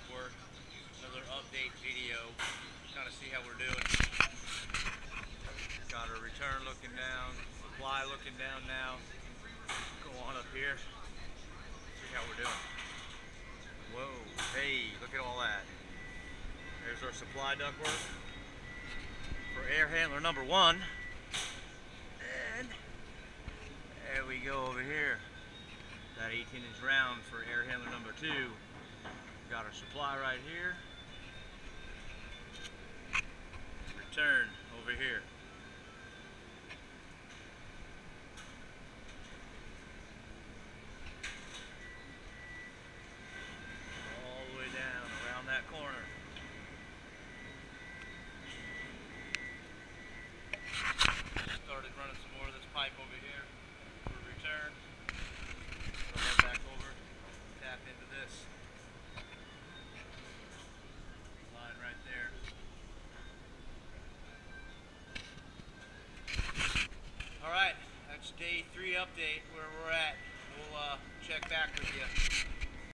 ductwork. Another update video. Kind of see how we're doing. Got our return looking down, supply looking down now. Go on up here. See how we're doing. Whoa, hey, look at all that. There's our supply ductwork for air handler number 1. And there we go over here. That 18-inch round for air handler number 2. Got our supply right here. Return over here. All the way down around that corner. Started running some more of this pipe over here for return. Go right back over, tap into this line right there. Alright, that's day 3 update where we're at. We'll check back with you